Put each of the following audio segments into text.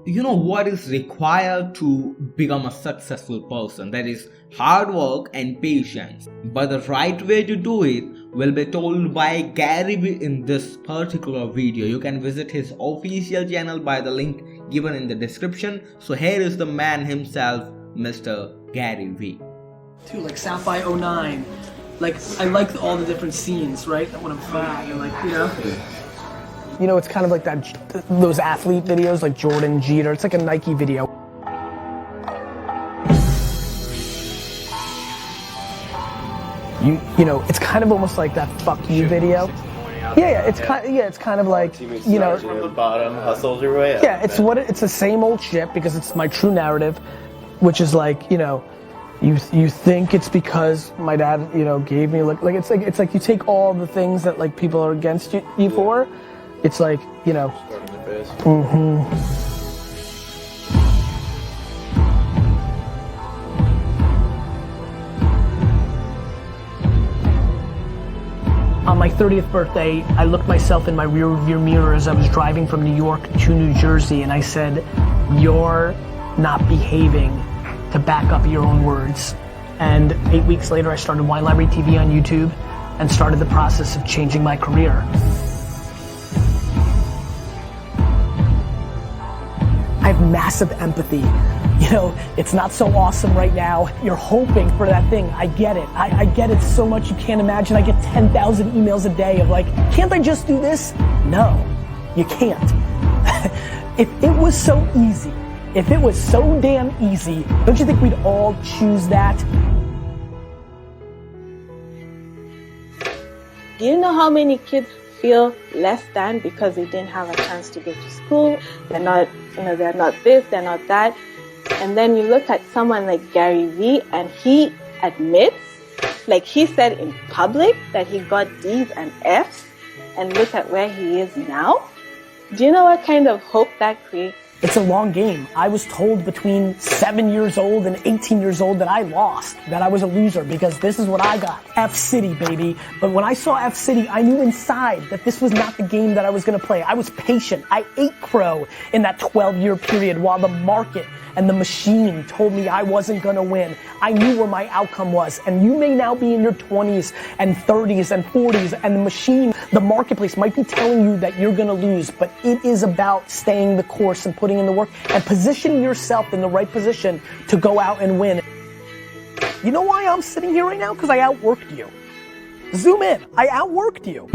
you know what is required to become a successful person. That is hard work and patience. But the right way to do it will be told by Garyvee in this particular video. You can visit his official channel by the link given in the description. So here is the man himself, Mr. Garyvee. Too, like South by 09. Like, I like all the different scenes, right? When I'm fat and like, you know? You know, it's kind of like those athlete videos like Jordan, Jeter. It's like a Nike video. You know, it's kind of almost like that "fuck you" video. Yeah, it's kind of like, you know, from the bottom, hustles your way up. Yeah, it's the same old shit because it's my true narrative, which is like, you know, you think it's because my dad, you know, gave me like it's like you take all the things that like people are against you for. It's like, you know. On my 30th birthday, I looked myself in my rear view mirror as I was driving from New York to New Jersey, and I said, "You're not behaving to back up your own words." And 8 weeks later, I started Wine Library TV on YouTube and started the process of changing my career. I have massive empathy. You know, it's not so awesome right now. You're hoping for that thing. I get it. I get it so much you can't imagine. I get 10,000 emails a day of like, can't I just do this? No, you can't. If it was so easy, if it was so damn easy, don't you think we'd all choose that? Do you know how many kids feel less than because they didn't have a chance to go to school? They're not, you know, they're not this, they're not that. And then you look at someone like Garyvee and he admits, like he said in public, that he got D's and F's, and look at where he is now. Do you know what kind of hope that creates? It's a long game. I was told between 7 years old and 18 years old that I lost, that I was a loser because this is what I got. F City, baby. But when I saw F City, I knew inside that this was not the game that I was gonna play. I was patient. I ate crow in that 12-year period while the market and the machine told me I wasn't gonna win. I knew where my outcome was. And you may now be in your 20s and 30s and 40s, and the machine, the marketplace might be telling you that you're gonna lose, but it is about staying the course and putting in the work and positioning yourself in the right position to go out and win. You know why I'm sitting here right now? Because I outworked you. Zoom in, I outworked you.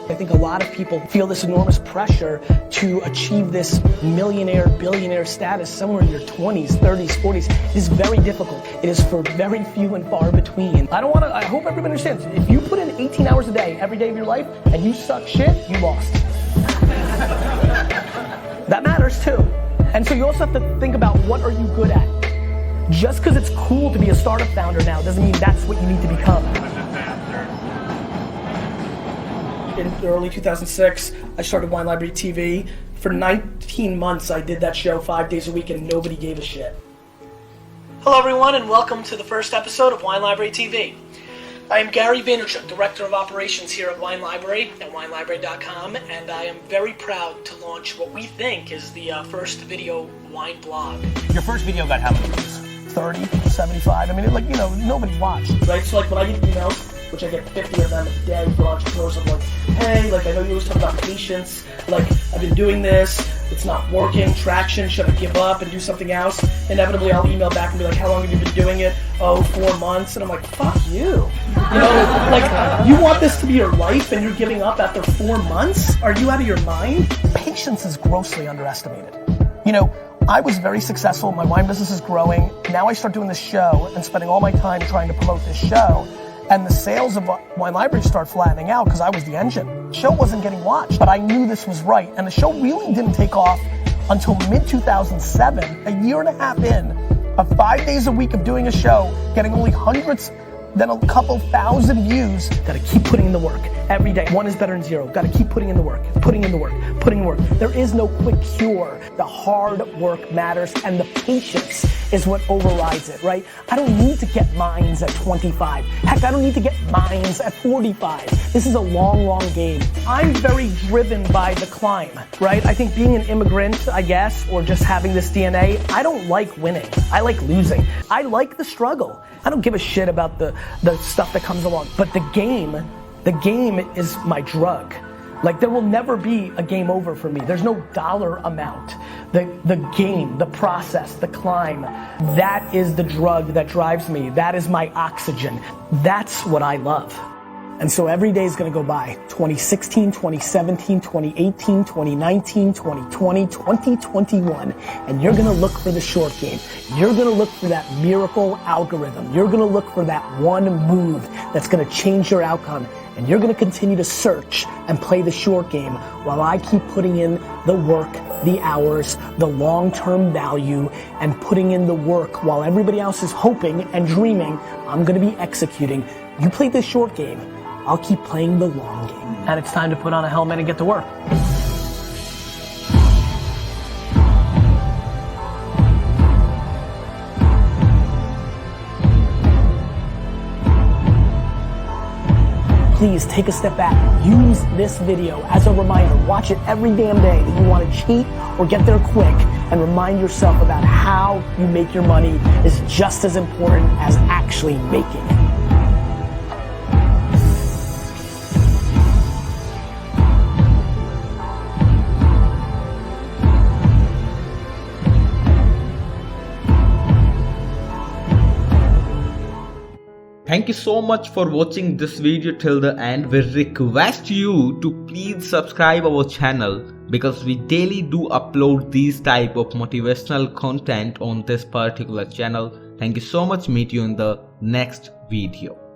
I think a lot of people feel this enormous pressure to achieve this millionaire, billionaire status somewhere in your 20s, 30s, 40s. It is very difficult. It is for very few and far between. I hope everybody understands, if you put in 18 hours a day, every day of your life, and you suck shit, you lost. That matters too. And so you also have to think about, what are you good at? Just because it's cool to be a startup founder now doesn't mean that's what you need to become. In early 2006, I started Wine Library TV. For 19 months, I did that show 5 days a week and nobody gave a shit. Hello everyone and welcome to the first episode of Wine Library TV. I am Gary Vaynerchuk, Director of Operations here at Wine Library at winelibrary.com, and I am very proud to launch what we think is the first video wine blog. Your first video got how many views? 30, 75, I mean, like, you know, nobody watched. Right, so like when I get emails, which I get 50 of them a day for entrepreneurs, I'm like, hey, like I know you always talk about patience, like I've been doing this, it's not working, traction, should I give up and do something else? Inevitably I'll email back and be like, how long have you been doing it? Oh, 4 months, and I'm like, fuck you. You know, like you want this to be your life and you're giving up after 4 months? Are you out of your mind? Patience is grossly underestimated. You know, I was very successful, my wine business is growing, now I start doing this show and spending all my time trying to promote this show, and the sales of Wine Library start flattening out because I was the engine. The show wasn't getting watched, but I knew this was right, and the show really didn't take off until mid-2007, a year and a half in, of 5 days a week of doing a show, getting only hundreds then a couple thousand views. Gotta keep putting in the work every day. 1 is better than 0. Gotta keep putting in the work, putting in the work, putting in the work. There is no quick cure. The hard work matters, and the patience is what overrides it, right? I don't need to get mines at 25. Heck, I don't need to get mines at 45. This is a long, long game. I'm very driven by the climb, right? I think being an immigrant, I guess, or just having this DNA, I don't like winning. I like losing. I like the struggle. I don't give a shit about the stuff that comes along. But the game is my drug. Like, there will never be a game over for me. There's no dollar amount. The game, the process, the climb, that is the drug that drives me. That is my oxygen. That's what I love. And so every day is gonna go by. 2016, 2017, 2018, 2019, 2020, 2021. And you're gonna look for the short game. You're gonna look for that miracle algorithm. You're gonna look for that one move that's gonna change your outcome. And you're gonna continue to search and play the short game while I keep putting in the work, the hours, the long-term value, and putting in the work while everybody else is hoping and dreaming. I'm gonna be executing. You play the short game, I'll keep playing the long game. And it's time to put on a helmet and get to work. Please take a step back. Use this video as a reminder. Watch it every damn day that you want to cheat or get there quick, and remind yourself about how you make your money is just as important as actually making it. Thank you so much for watching this video till the end. We request you to please subscribe our channel because we daily do upload these type of motivational content on this particular channel. Thank you so much. Meet you in the next video.